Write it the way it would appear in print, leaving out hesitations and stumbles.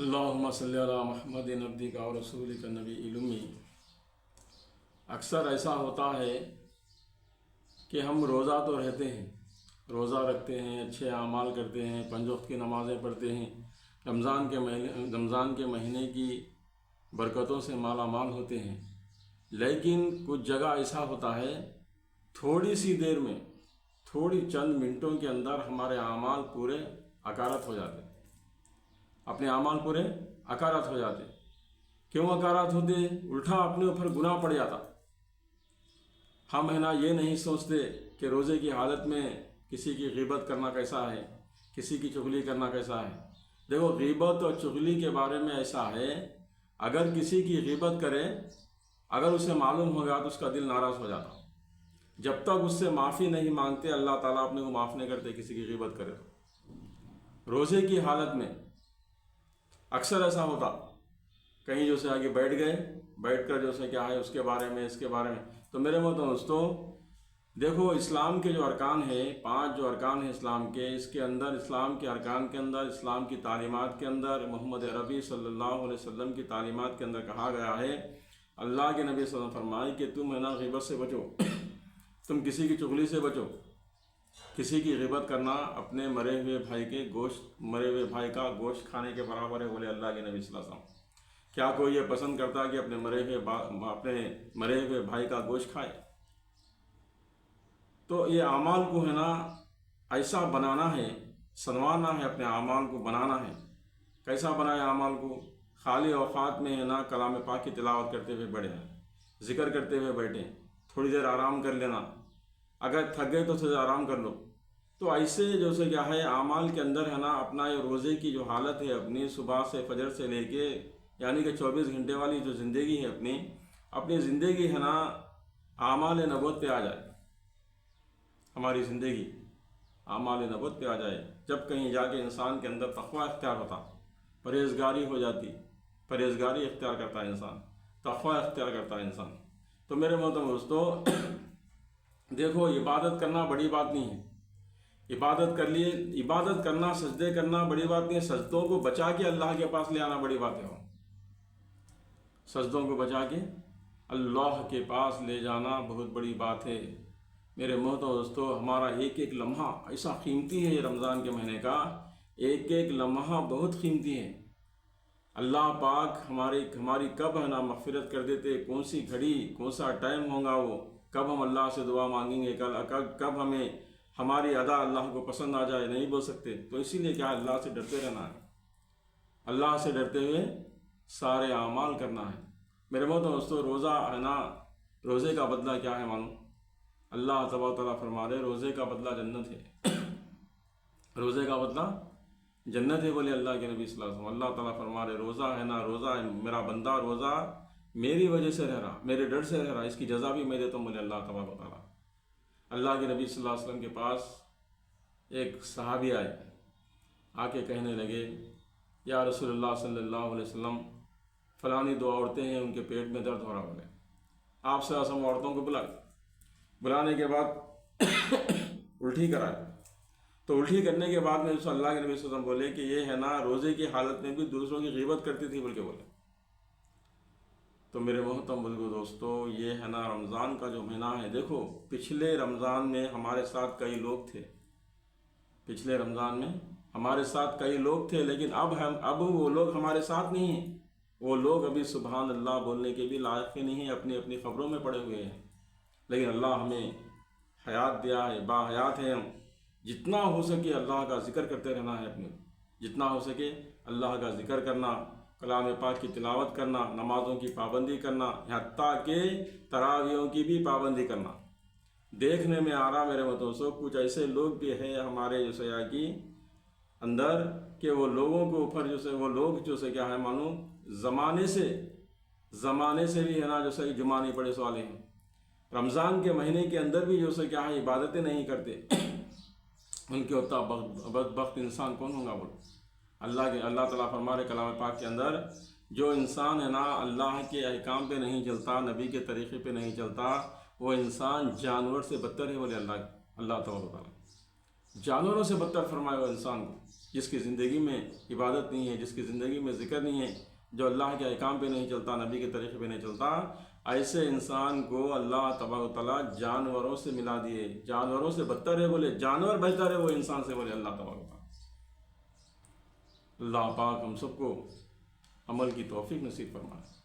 اللہم صلی علی محمد عبدک و رسولک النبی المی۔ اکثر ایسا ہوتا ہے کہ ہم روزہ تو رہتے ہیں، روزہ رکھتے ہیں، اچھے اعمال کرتے ہیں، 5 وقت کی نمازیں پڑھتے ہیں، رمضان کے مہینے کی برکتوں سے مالا مال ہوتے ہیں، لیکن کچھ جگہ ایسا ہوتا ہے تھوڑی سی دیر میں، تھوڑی چند منٹوں کے اندر ہمارے اعمال پورے اکارت ہو جاتے ہیں، اپنے اعمال پورے اکارت ہو جاتے۔ کیوں اکارت ہوتے؟ الٹا اپنے اوپر گناہ پڑ جاتا۔ ہم یہ نہیں سوچتے کہ روزے کی حالت میں کسی کی غیبت کرنا کیسا ہے، کسی کی چغلی کرنا کیسا ہے۔ دیکھو، غیبت اور چغلی کے بارے میں ایسا ہے، اگر کسی کی غیبت کرے، اگر اسے معلوم ہوگا تو اس کا دل ناراض ہو جاتا۔ جب تک اس سے معافی نہیں مانگتے، اللہ تعالیٰ اپنے کو معاف نہیں کرتے کسی کی غیبت کرے تو۔ روزے کی حالت میں اکثر ایسا ہوتا، کہیں جو سے آگے بیٹھ کر جو سے کیا ہے اس کے بارے میں، اس کے بارے میں۔ تو میرے محترم دوستو، دیکھو، اسلام کے جو ارکان ہیں، 5 جو ارکان ہیں اسلام کے، اس کے اندر، اسلام کے ارکان کے اندر، اسلام کی تعلیمات کے اندر، محمد عربی صلی اللہ علیہ وسلم کی تعلیمات کے اندر کہا گیا ہے، اللہ کے نبی صلی اللہ علیہ وسلم فرمائے کہ تم غیبت سے بچو، تم کسی کی چغلی سے بچو۔ کسی کی غیبت کرنا اپنے مرے ہوئے بھائی کا گوشت کھانے کے برابر ہے، بولے اللہ کے نبی صلی اللہ علیہ وسلم۔ کیا کوئی یہ پسند کرتا کہ اپنے مرے ہوئے بھائی کا گوشت کھائے؟ تو یہ اعمال کو ایسا بنانا ہے، سنوارنا ہے، اپنے اعمال کو بنانا ہے۔ کیسا بنائے اعمال کو؟ خالی اوقات میں کلام پاک کی تلاوت کرتے ہوئے بیٹھے ہیں، ذکر کرتے ہوئے بیٹھیں، تھوڑی دیر آرام کر لینا، اگر تھک گئے تو تھوڑا آرام کر لو۔ تو ایسے جو سے کیا ہے اعمال کے اندر اپنا یہ روزے کی جو حالت ہے، اپنی صبح سے فجر سے لے کے یعنی کہ 24 گھنٹے والی جو زندگی ہے، اپنی زندگی اعمال نبوت پہ آ جائے، ہماری زندگی اعمال نبوت پہ آ جائے۔ جب کہیں جا کے انسان کے اندر تقوی اختیار ہوتا، پرہیزگاری ہو جاتی، پرہیزگاری اختیار کرتا ہے انسان، تقوی اختیار کرتا ہے انسان۔ تو میرے محترم دوستو، دیکھو، عبادت کرنا بڑی بات نہیں ہے، عبادت کرنا، سجدے کرنا بڑی بات نہیں ہے، سجدوں کو بچا کے اللہ کے پاس لے آنا بڑی بات ہے۔ سجدوں کو بچا کے اللہ کے پاس لے جانا بہت بڑی بات ہے۔ میرے محترم دوستو، ہمارا ایک ایک لمحہ ایسا قیمتی ہے، یہ رمضان کے مہینے کا ایک ایک لمحہ بہت قیمتی ہے۔ اللہ پاک ہماری کب مغفرت کر دیتے، کون سی گھڑی، کون سا ٹائم ہوگا، وہ کب ہم اللہ سے دعا مانگیں گے، کب ہماری ادا اللہ کو پسند آ جائے، نہیں بول سکتے۔ تو اسی لیے کیا اللہ سے ڈرتے رہنا ہے، اللہ سے ڈرتے ہوئے سارے اعمال کرنا ہے۔ میرے محترم دوستو، روزہ روزے کا بدلہ کیا ہے معلوم؟ اللہ تبارک و تعالیٰ فرما رہے، روزے کا بدلہ جنت ہے، روزے کا بدلہ جنت ہے، بولے اللہ کے نبی صلی اللہ علیہ وسلم۔ اللہ تعالیٰ فرما رہے، روزہ ہے میرا بندہ، روزہ میری وجہ سے رہ رہا، میرے ڈر سے رہ رہا، اس کی جزا بھی میں دیتا ہوں، بولے اللہ تبارک و تعالیٰ۔ اللہ کے نبی صلی اللہ علیہ وسلم کے پاس ایک صحابی آ کے کہنے لگے، یا رسول اللہ صلی اللہ علیہ وسلم، فلانی 2 عورتیں ہیں، ان کے پیٹ میں درد ہو رہا، بولے آپ صلی اللہ علیہ وسلم عورتوں کو بلانے کے بعد الٹی کرائے۔ تو الٹی کرنے کے بعد میں اللہ کے نبی صلی اللہ علیہ وسلم بولے کہ یہ روزے کی حالت میں بھی دوسروں کی غیبت کرتی تھی، بول کے بولے۔ تو میرے محترم دوستو، یہ رمضان کا جو مہینہ ہے، دیکھو، پچھلے رمضان میں ہمارے ساتھ کئی لوگ تھے، پچھلے رمضان میں ہمارے ساتھ کئی لوگ تھے، لیکن اب وہ لوگ ہمارے ساتھ نہیں ہیں، وہ لوگ ابھی سبحان اللہ بولنے کے بھی لائق ہی نہیں ہیں، اپنی خبروں میں پڑے ہوئے ہیں۔ لیکن اللہ ہمیں حیات دیا ہے، با حیات ہے، ہم جتنا ہو سکے اللہ کا ذکر کرتے رہنا ہے، جتنا ہو سکے اللہ کا ذکر کرنا، کلام پاک کی تلاوت کرنا، نمازوں کی پابندی کرنا، حتیٰ کہ تراویحوں کی بھی پابندی کرنا۔ دیکھنے میں آ رہا میرے دوستو، کچھ ایسے لوگ بھی ہیں ہمارے جو سیاح کی اندر کہ وہ لوگوں کے اوپر وہ لوگ کیا ہے معلوم، زمانے سے بھی جو سے جمعہ نہیں پڑے سوالے ہیں، رمضان کے مہینے کے اندر بھی کیا ہے عبادتیں نہیں کرتے، ان کے اتنا بدبخت انسان کون ہوگا؟ بولو، اللہ تعالیٰ فرما رہے کلام پاک کے اندر، جو انسان اللہ کے احکام پہ نہیں چلتا، نبی کے طریقے پہ نہیں چلتا، وہ انسان جانور سے بدتر ہے، بولے اللہ تبارک و تعالیٰ۔ جانوروں سے بدتر فرمایا وہ انسان کو، جس کی زندگی میں عبادت نہیں ہے، جس کی زندگی میں ذکر نہیں ہے، جو اللہ کے احکام پہ نہیں چلتا، نبی کے طریقے پہ نہیں چلتا، ایسے انسان کو اللہ تبارک و تعالیٰ جانوروں سے ملا دیے۔ جانوروں سے بدتر ہے، بولے جانور بہتر ہے وہ انسان سے، بولے اللہ تبارک و تعالیٰ۔ اللہ پاک ہم سب کو عمل کی توفیق نصیب فرمائے۔